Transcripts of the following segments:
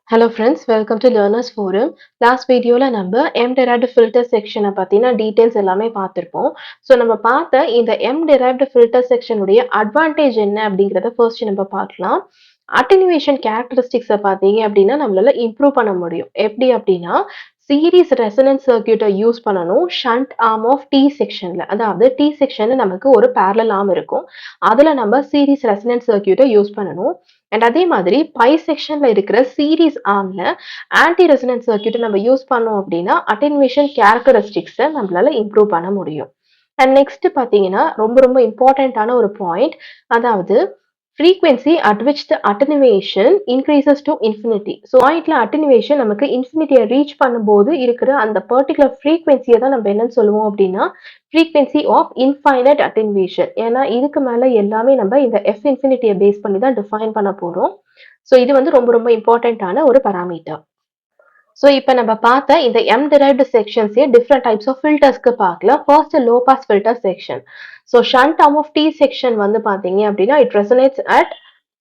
Hello friends, welcome to Learners Forum. Last videoல நம்ம M-derived filter section பத்தின details எல்லாமே பார்த்திருப்போம். So நம்ம பார்த்த இந்த M-derived filter section உடைய advantage என்ன அப்படிங்கிறத first நம்ம பார்க்கலாம். Attenuation characteristics பார்த்தீங்க அப்படின்னா நம்மளால improve பண்ண முடியும். எப்படி அப்படின்னா சீரிஸ் ரெசனன்ஸ் சர்க்யூட்டை யூஸ் பண்ணணும் ஷண்ட் ஆர்ம் ஆஃப் டி செக்ஷன்ல. அதாவது டி செக்ஷன்ல நமக்கு ஒரு parallel arm இருக்கும். அதுல நம்ம சீரிஸ் ரெசனன்ஸ் சர்க்யூட்டை யூஸ் பண்ணணும். அண்ட் அதே மாதிரி பை செக்ஷன்ல இருக்கிற சீரிஸ் ஆர்ம்ல ஆன்டி ரெசனன்ஸ் சர்க்யூட்டை நம்ம யூஸ் பண்ணோம் அப்படின்னா அட்டென்யூவேஷன் கேரக்டரிஸ்டிக்ஸை நம்மளால இம்ப்ரூவ் பண்ண முடியும். அண்ட் நெக்ஸ்ட் பார்த்தீங்கன்னா ரொம்ப ரொம்ப இம்பார்ட்டண்ட்டான ஒரு பாயிண்ட், அதாவது frequency at which the attenuation increases to infinity. So பாயிண்ட்ல attenuation நமக்கு இன்ஃபினிட்டியை ரீச் பண்ணும்போது இருக்கிற அந்த பர்டிகுலர் ஃப்ரீக்வன்சியை தான் நம்ம என்னன்னு சொல்லுவோம் அப்படின்னா frequency of infinite attenuation. ஏன்னா இதுக்கு மேல எல்லாமே நம்ம இந்த f இன்ஃபினிட்டியை பேஸ் பண்ணி தான் டிஃபைன் பண்ண போறோம். ஸோ இது வந்து ரொம்ப ரொம்ப இம்பார்ட்டண்ட்டான ஒரு பராமீட்டர். ஸோ இப்போ நம்ம பார்த்த இந்த M-derived sections different types of filtersக்கு பார்க்கலாம். First low pass filter section. So shunt arm of T section வந்து பார்த்தீங்க அப்படின்னா it resonates at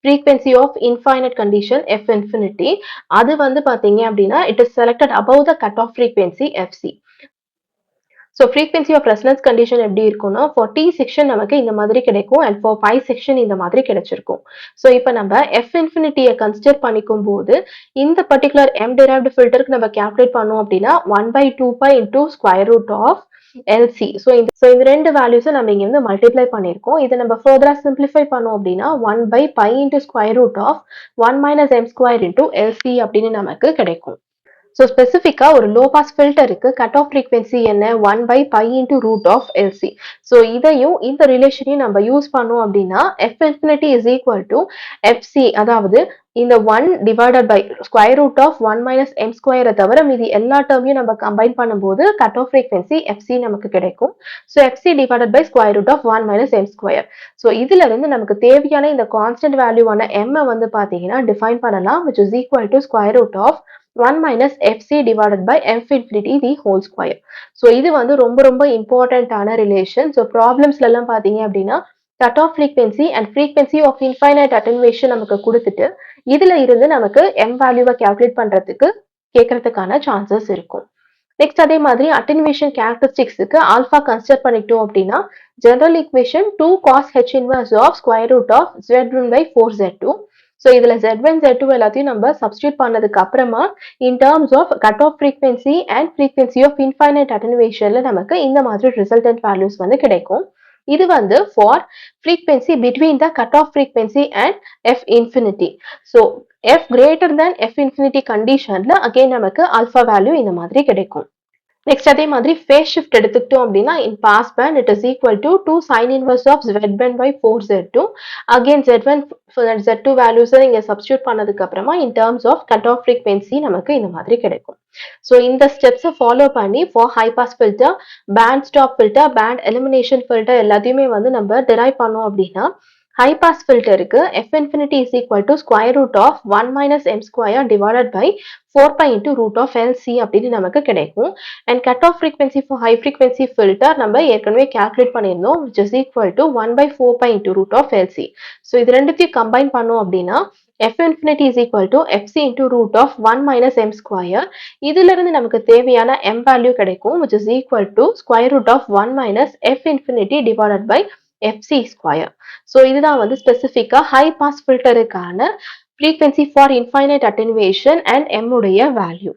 frequency of infinite condition f infinity. அது வந்து பார்த்தீங்க அப்படின்னா it is selected above the cutoff frequency fc. So frequency of resonance condition எப்படி இருக்கும்னா for T section நமக்கு இந்த மாதிரி கிடைக்கும் and for pi section இந்த மாதிரி கிடைச்சிருக்கும். ஸோ இப்போ நம்ம f infinity கன்சிடர் பண்ணிக்கும் போது இந்த பர்டிகுலர் M-derived filterக்கு நம்ம calculate பண்ணோம் அப்படின்னா 1/2 pi into square root of LC. So இந்த ரெண்டு வேல்யூஸை நம்ம இங்க வந்து மல்டிப்ளை பண்ணியிருக்கோம். இதை நம்ம ஃபர்தரா சிம்பிளிஃபை பண்ணோம் அப்படின்னா 1/pi into square root of 1 minus m square into LC அப்படின்னு நமக்கு கிடைக்கும். ஸோ ஸ்பெசிஃபிக்கா ஒரு லோ பாஸ் ஃபில்டருக்கு கட் ஆஃப் ஃப்ரீக்வன்சி என்ன 1/pi into root of LC. So இதையும் இந்த ரிலேஷனையும் நம்ம யூஸ் பண்ணோம் அப்படின்னா f infinity is equal to fc, அதாவது இந்த 1 divided by square root of 1 minus m square தவிர மீதி எல்லா டேர்மையும் நம்ம கம்பைன் பண்ணும்போது கட் ஆஃப் ஃப்ரீக்வன்சி fc நமக்கு கிடைக்கும். So fc divided by square root of 1 minus m square. So இதுல இருந்து நமக்கு தேவையான இந்த கான்ஸ்டன்ட் வேல்யூவான m வந்து பாத்தீங்கன்னா டிஃபைன் பண்ணலாம், which is equal to square root of 1 minus fc divided by f infinity the whole square. So இது வந்து ரொம்ப ரொம்ப இம்பார்ட்டன்டான ரிலேஷன். ஸோ ப்ராப்ளம்ஸ்ல எல்லாம் பாத்தீங்க அப்படின்னா cut off frequency and frequency of infinite attenuation நமக்கு கொடுத்துட்டு இதுல இருந்து நமக்கு m வேல்யூவை கால்குலேட் பண்றதுக்கு கேட்கறதுக்கான சான்சஸ் இருக்கும். நெக்ஸ்ட் அதே மாதிரி அட்டென்யூவேஷன் கேரக்டரிஸ்டிக்ஸுக்கு ஆல்பா கன்சிடர் பண்ணிட்டோம் அப்படின்னா general equation 2 cos h inverse of square root of z1 by 4z2. So இதுல z1 z2 எல்லாத்தையும் நம்ம சப்ஸ்டியூட் பண்ணதுக்கு அப்புறமா in terms of cut off frequency and frequency of infinite அட்டென்யூவேஷன்ல நமக்கு இந்த மாதிரி ரிசல்டன்ட் வேல்யூஸ் வந்து கிடைக்கும். இது வந்து for frequency between the cut off frequency and F infinity. So F greater than F infinity கண்டிஷன்ல அகைன் நமக்கு ஆல்ஃபா வேல்யூ இந்த மாதிரி கிடைக்கும். நெக்ஸ்ட் அதே மாதிரி ஃபேஸ் ஷிஃப்ட் எடுத்துக்கிட்டோம் அப்படின்னா in pass band it is equal to 2 sin inverse of z1 by 4z2. Again z1 z2 வேல்யூஸை நீங்க சப்ஸ்டியூட் பண்ணதுக்கு அப்புறமா in terms of cut off frequency நமக்கு இந்த மாதிரி கிடைக்கும். ஸோ இந்த ஸ்டெப்ஸை ஃபாலோ பண்ணி for high pass filter, band stop filter, band elimination filter எல்லாத்தையுமே வந்து நம்ம டிரைவ் பண்ணோம் அப்படின்னா ஹை பாஸ் ஃபில்டருக்கு f infinity is equal to square root of 1 minus m square divided by 4 pi into root of LC அப்படின்னு நமக்கு கிடைக்கும். And cut off frequency for high frequency filter நம்ம ஏற்கனவே கால்குலேட் பண்ணியிருந்தோம், which is equal to 1/4 pi into root of LC. So இது ரெண்டுத்தையும் combine பண்ணோம் அப்படின்னா f infinity is equal to fc into root of 1 minus m square. இதுல இருந்து நமக்கு தேவையான m வேல்யூ கிடைக்கும், which is equal to square root of 1 minus f infinity divided by fc square. So இதுதான் வந்து ஸ்பெசிஃபிக்கா ஹை பாஸ் ஃபில்டருக்கான frequency for infinite attenuation and m உடைய வேல்யூ.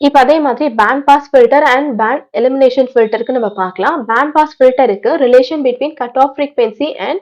இப்போ அதே மாதிரி band pass filter and band elimination ஃபில்டருக்கு நம்ம பார்க்கலாம். பேண்ட் பாஸ் ஃபில்டருக்கு relation between cut off frequency and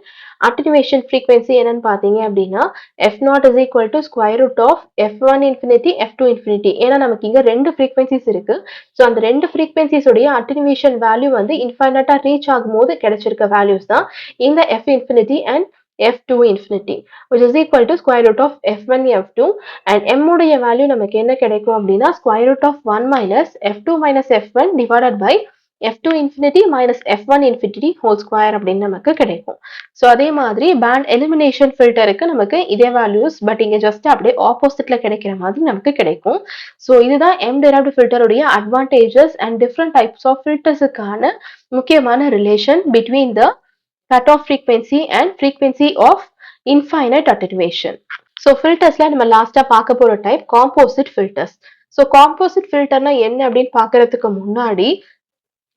attenuation frequency என்னன்னு பார்த்தீங்க அப்படின்னா f0 is equal to square root of f1 infinity f2 infinity. ஏன்னா நமக்கு இங்க ரெண்டு ஃப்ரீக்வன்சிஸ் இருக்கு. ஸோ அந்த ரெண்டு ஃப்ரீக்வன்சிஸ் உடைய அட்டென்யூவேஷன் வேல்யூ வந்து இன்ஃபைனட்டா ரீச் ஆகும்போது கிடைச்சிருக்க வேல்யூஸ் தான் இந்த f infinity and f2 infinity, which is equal to square root of f1 f2. and m உடைய வேல்யூ நமக்கு என்ன கிடைக்கும் அப்படின்னா square root of 1 minus f2 minus f1 divided by f2 infinity minus f1 infinity whole square அப்படின்னு நமக்கு கிடைக்கும். So அதே மாதிரி பேண்ட் எலிமினேஷன் ஃபில்டருக்கு நமக்கு இதே வேல்யூஸ் பட் இங்க ஜஸ்ட் அப்படியே ஆப்போசிட்ல கிடைக்கிற மாதிரி நமக்கு கிடைக்கும். ஸோ இதுதான் M-derived ஃபில்டருடைய advantages and different types of ஃபில்டர்ஸுக்கான முக்கியமான relation between the cut off frequency and frequency of infinite attenuation. So ஃபில்டர்ஸ்ல நம்ம லாஸ்டா பார்க்க போற type composite filters. So composite ஃபில்டர்னா என்ன அப்படின்னு பார்க்கறதுக்கு முன்னாடி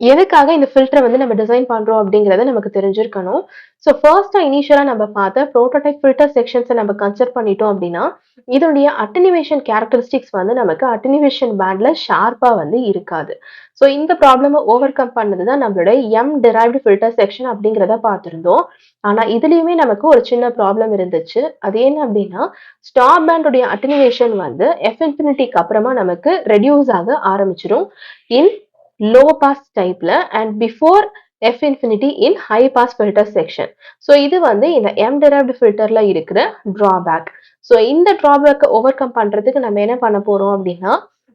எதுக்காக இந்த ஃபில்டர வந்து நம்ம டிசைன் பண்றோம் அப்படிங்கிறது நமக்கு தெரிஞ்சிருக்கணும். ஸோ ஃபர்ஸ்ட்டா இனிஷியலா நம்ம பார்த்த புரோட்டோடைப் ஃபில்டர் செக்ஷன்ஸ நம்ம கன்சிடர் பண்ணிட்டோம் அப்படின்னா, இதனுடைய அட்டென்யூவேஷன் கேரக்டரிஸ்டிக்ஸ் வந்து நமக்கு அட்டென்யூவேஷன் பேண்ட்ல ஷார்ப்பா வந்து இருக்காது. ஸோ இந்த ப்ராப்ளம ஓவர் கம் பண்ணது தான் நம்மளுடைய டிரைவ்டு ஃபில்டர் செக்ஷன் அப்படிங்கிறத பார்த்திருந்தோம். ஆனா இதுலயுமே நமக்கு ஒரு சின்ன ப்ராப்ளம் இருந்துச்சு. அது என்ன அப்படின்னா, ஸ்டாப் பேண்டுடைய அட்டென்யூவேஷன் வந்து இன்ஃபினிட்டிக்கு அப்புறமா நமக்கு ரெடியூஸ் ஆக ஆரம்பிச்சிரும். இன் low pass டைப்ல and before infinity in high pass filter section. So இது வந்து இந்த derived filterல இருக்கிற drawback. ஸோ இந்த drawback ஓவர் கம் பண்றதுக்கு நம்ம என்ன பண்ண போறோம் அப்படின்னா,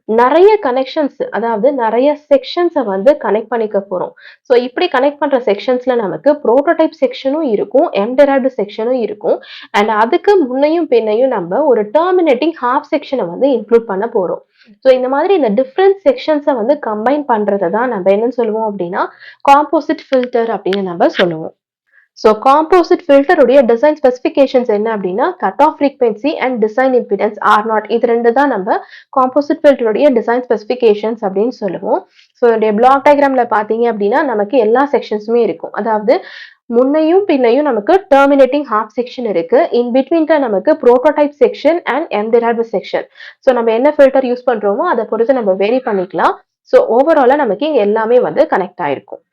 நிறைய கனெக்ஷன்ஸ் அதாவது நிறைய செக்ஷன்ஸை வந்து கனெக்ட் பண்ணிக்க போறோம். ஸோ இப்படி கனெக்ட் பண்ற செக்ஷன்ஸ்ல நமக்கு புரோட்டோடைப் செக்ஷனும் இருக்கும், derived செக்ஷனும் இருக்கும். அண்ட் அதுக்கு முன்னையும் பின்னையும் நம்ம ஒரு டெர்மினேட்டிங் ஹாஃப் செக்ஷனை வந்து இன்க்ளூட் பண்ண போறோம். ஸோ இந்த மாதிரி இந்த டிஃப்ரெண்ட் செக்ஷன்ஸை வந்து கம்பைன் பண்றதை தான் நம்ம என்னன்னு சொல்லுவோம் அப்படின்னா காம்போசிட் ஃபில்டர் அப்படின்னு நம்ம சொல்லுவோம். ஸோ காம்போசிட் ஃபில்டருடைய டிசைன் ஸ்பெசிஃபிகேஷன்ஸ் என்ன அப்படின்னா cut off frequency and design impedance R0 இது ரெண்டு தான் நம்ம காம்போசிட் ஃபில்டருடைய டிசைன் ஸ்பெசிஃபிகேஷன்ஸ் அப்படின்னு சொல்லுவோம். ஸோ இதோடைய பிளாக் டயக்ராம்ல பார்த்தீங்க அப்படின்னா நமக்கு எல்லா செக்ஷன்ஸுமே இருக்கும். அதாவது முன்னையும் பின்னையும் நமக்கு டெர்மினேட்டிங் ஹாஃப் செக்ஷன் இருக்கு. இன் பிட்வீன்ல நமக்கு prototype section and derived section. So நம்ம என்ன ஃபில்டர் யூஸ் பண்றோமோ அதை பொறுத்து நம்ம வேரி பண்ணிக்கலாம். ஸோ ஓவராலா நமக்கு இங்க எல்லாமே வந்து கனெக்ட் ஆயிருக்கும்.